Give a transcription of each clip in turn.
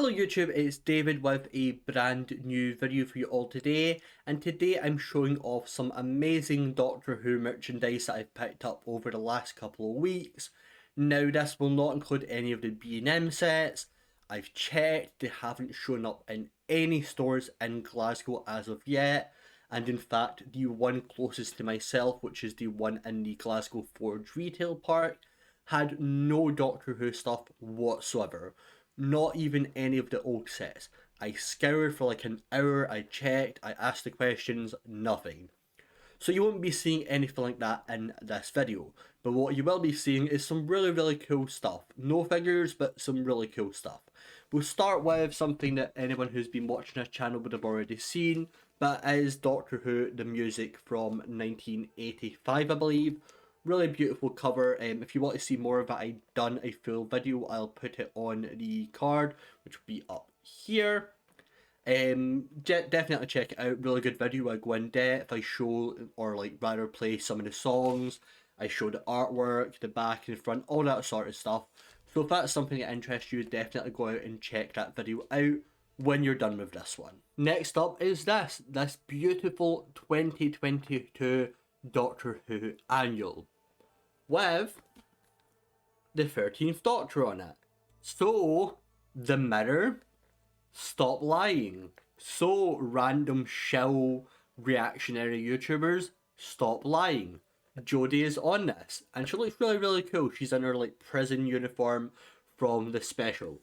Hello YouTube, it's David with a brand new video for you all today, and today I'm showing off some amazing Doctor Who merchandise that I've picked up over the last couple of weeks. Now this will not include any of the B&M sets. I've checked, they haven't shown up in any stores in Glasgow as of yet, and in fact the one closest to myself, which is the one in the Glasgow Forge retail park, had no Doctor Who stuff whatsoever. Not even any of the old sets. I scoured for like an hour, I checked, I asked the questions, nothing. So you won't be seeing anything like that in this video. But what you will be seeing is some really cool stuff. No figures, but some really cool stuff. We'll start with something that anyone who's been watching this channel would have already seen, but it is Doctor Who, the music from 1985, I believe. Really beautiful cover. If you want to see more of it, I've done a full video. I'll put it on the card, which will be up here. Definitely check it out. Really good video. I go in depth. I show, or like rather play some of the songs. I show the artwork, the back and the front, all that sort of stuff. So if that's something that interests you, definitely go out and check that video out when you're done with this one. Next up is this beautiful 2022 Doctor Who annual with the 13th Doctor on it. So, the Mirror, stop lying. So, random shill reactionary YouTubers, stop lying. Jodie is on this, and she looks really cool. She's in her like prison uniform from the special.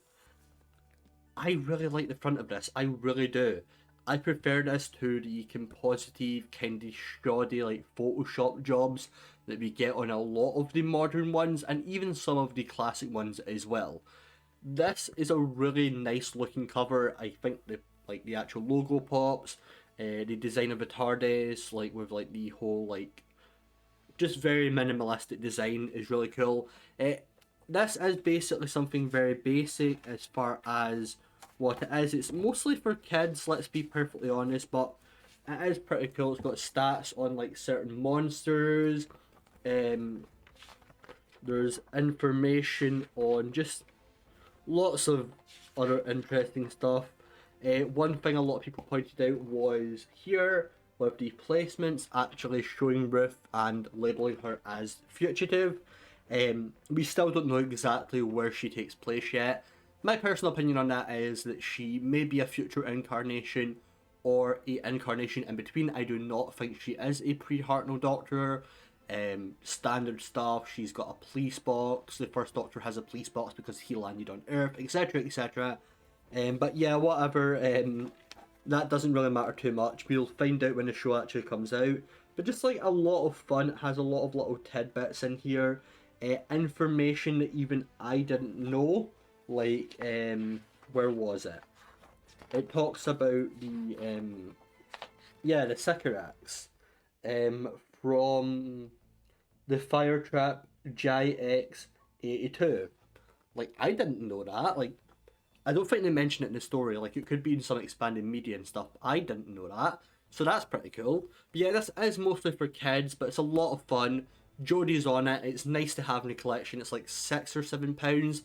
I really like the front of this, I really do. I prefer this to the compositive, kind of shoddy, like Photoshop jobs that we get on a lot of the modern ones, and even some of the classic ones as well. This is a really nice looking cover. I think the actual logo pops, the design of the TARDIS, like with like the whole like just very minimalistic design is really cool. This is basically something very basic as far as what it is. It's mostly for kids, let's be perfectly honest, but it is pretty cool. It's got stats on like certain monsters. There's information on just lots of other interesting stuff. One thing a lot of people pointed out was here with the placements actually showing Ruth and labeling her as fugitive. We still don't know exactly where she takes place yet. My personal opinion on that is that she may be a future incarnation or a incarnation in between. I do not think she is a pre-Hartnell Doctor. Standard stuff, she's got a police box. The first Doctor has a police box because he landed on Earth, etc. But yeah, whatever. That doesn't really matter too much. We'll find out when the show actually comes out. But just like a lot of fun. It has a lot of little tidbits in here. Information that even I didn't know. Like, where was it? It talks about the Sycorax from the Fire Trap JX82. Like, I didn't know that. Like, I don't think they mention it in the story. Like, it could be in some expanded media and stuff. I didn't know that. So that's pretty cool. But yeah, this is mostly for kids, but it's a lot of fun. Jodie's on it. It's nice to have in the collection. It's like £6 or £7.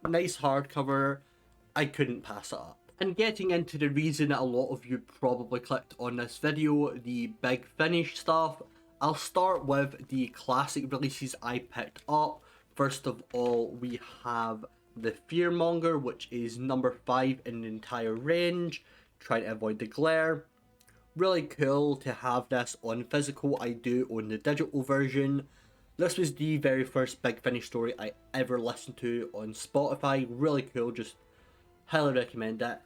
Nice hardcover. I couldn't pass it up. And getting into the reason that a lot of you probably clicked on this video, the Big Finish stuff, I'll start with the classic releases I picked up. First of all, we have the Monger, which is number 5 in the entire range. Trying to avoid the glare. Really cool to have this on physical. I do own the digital version. This was the very first Big Finish story I ever listened to on Spotify. Really cool, just highly recommend it.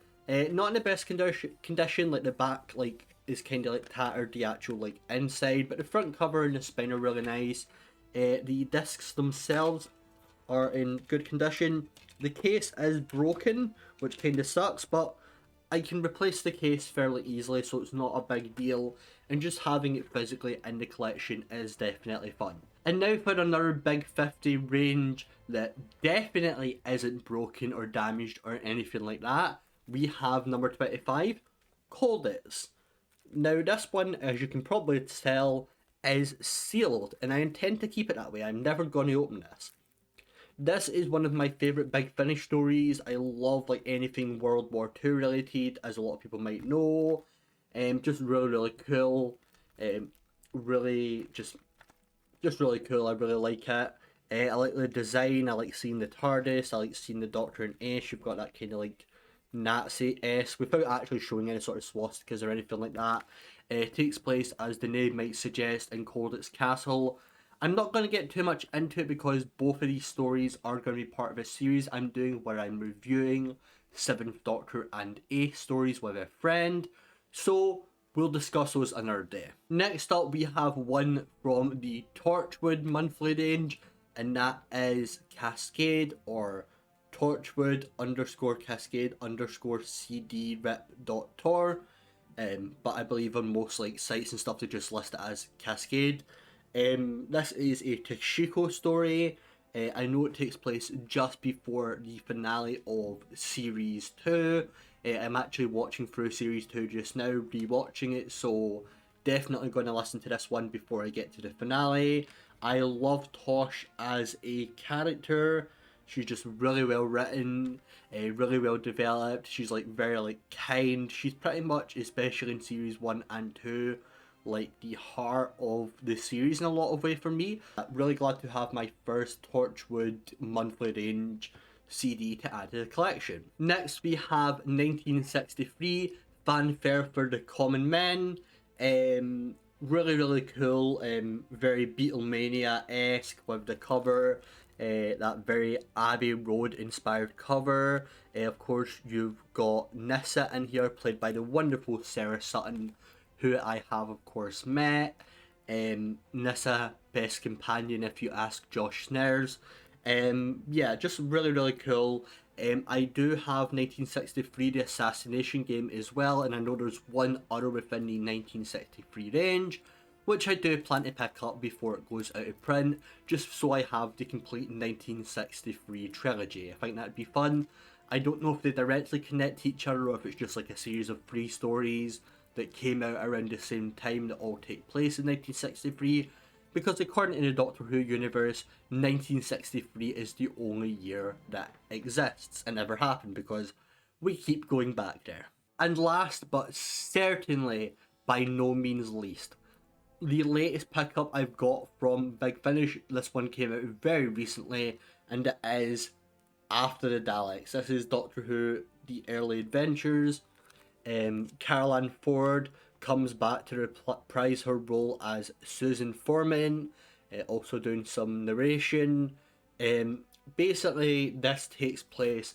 Not in the best condition, like the back like is kind of like tattered, the actual like inside, but the front cover and the spine are really nice. The discs themselves are in good condition. The case is broken, which kind of sucks, but I can replace the case fairly easily, so it's not a big deal, and just having it physically in the collection is definitely fun. And now for another Big 50 range that definitely isn't broken or damaged or anything like that, we have number 25, Colditz. Now this one, as you can probably tell, is sealed, and I intend to keep it that way. I'm never going to open this. This is one of my favourite Big Finish stories. I love like anything World War II related, as a lot of people might know. Just really, really cool. Really just really cool. I really like it. I like the design. I like seeing the TARDIS. I like seeing the Doctor and Ace. You've got that kind of like Nazi-esque, without actually showing any sort of swastikas or anything like that. It takes place, as the name might suggest, in Colditz Castle. I'm not going to get too much into it because both of these stories are going to be part of a series I'm doing where I'm reviewing 7th Doctor and Ace stories with a friend. So we'll discuss those another day. Next up, we have one from the Torchwood monthly range, and that is Cascade, or Torchwood _Cascade CD rip.tor. But I believe on most like sites and stuff they just list it as Cascade. This is a Toshiko story. I know it takes place just before the finale of Series 2. I'm actually watching through Series 2 just now, rewatching it, so definitely going to listen to this one before I get to the finale. I love Tosh as a character. She's just really well written, really well developed. She's like very like kind. She's pretty much, especially in Series 1 and 2, like the heart of the series in a lot of way for me. Really glad to have my first Torchwood monthly range CD to add to the collection. Next we have 1963 Fanfare for the Common Men. Really, really cool, very Beatlemania-esque with the cover, that very Abbey Road inspired cover. Of course, you've got Nyssa in here, played by the wonderful Sarah Sutton, who I have, of course, met. Nyssa, best companion if you ask Josh Snares. Yeah, just really, really cool. I do have 1963, the Assassination Game, as well, and I know there's one other within the 1963 range, which I do plan to pick up before it goes out of print, just so I have the complete 1963 trilogy. I think that'd be fun. I don't know if they directly connect to each other or if it's just like a series of 3 stories that came out around the same time that all take place in 1963, because according to the Doctor Who universe, 1963 is the only year that exists and ever happened, because we keep going back there. And last but certainly by no means least, the latest pickup I've got from Big Finish. This one came out very recently, and it is After the Daleks. This is Doctor Who The Early Adventures. Carol Ann Ford comes back to reprise her role as Susan Foreman, also doing some narration. Basically, this takes place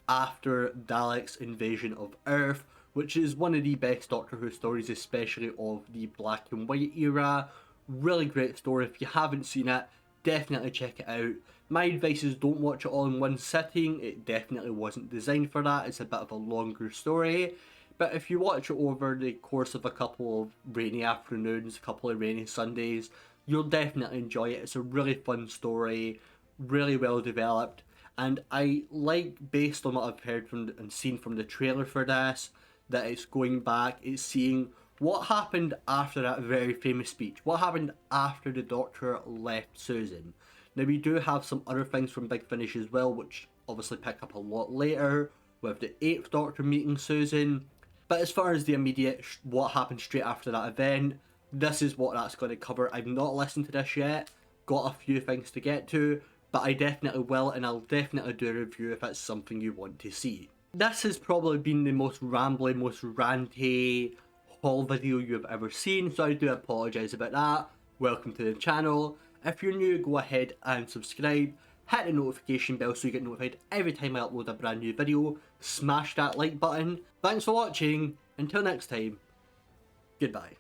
after Daleks' invasion of Earth, which is one of the best Doctor Who stories, especially of the black and white era. Really great story. If you haven't seen it, definitely check it out. My advice is don't watch it all in one sitting. It definitely wasn't designed for that. It's a bit of a longer story. But if you watch it over the course of a couple of rainy afternoons, a couple of rainy Sundays, you'll definitely enjoy it. It's a really fun story, really well developed, and I like, based on what I've heard from and seen from the trailer for this, that it's going back, it's seeing what happened after that very famous speech, what happened after the Doctor left Susan. Now we do have some other things from Big Finish as well, which obviously pick up a lot later, with the 8th Doctor meeting Susan. But as far as the immediate, what happened straight after that event, this is what that's going to cover. I've not listened to this yet, got a few things to get to, but I definitely will, and I'll definitely do a review if it's something you want to see. This has probably been the most rambling, most ranty haul video you've ever seen, so I do apologise about that. Welcome to the channel. If you're new, go ahead and subscribe. Hit the notification bell so you get notified every time I upload a brand new video. Smash that like button. Thanks for watching. Until next time, goodbye.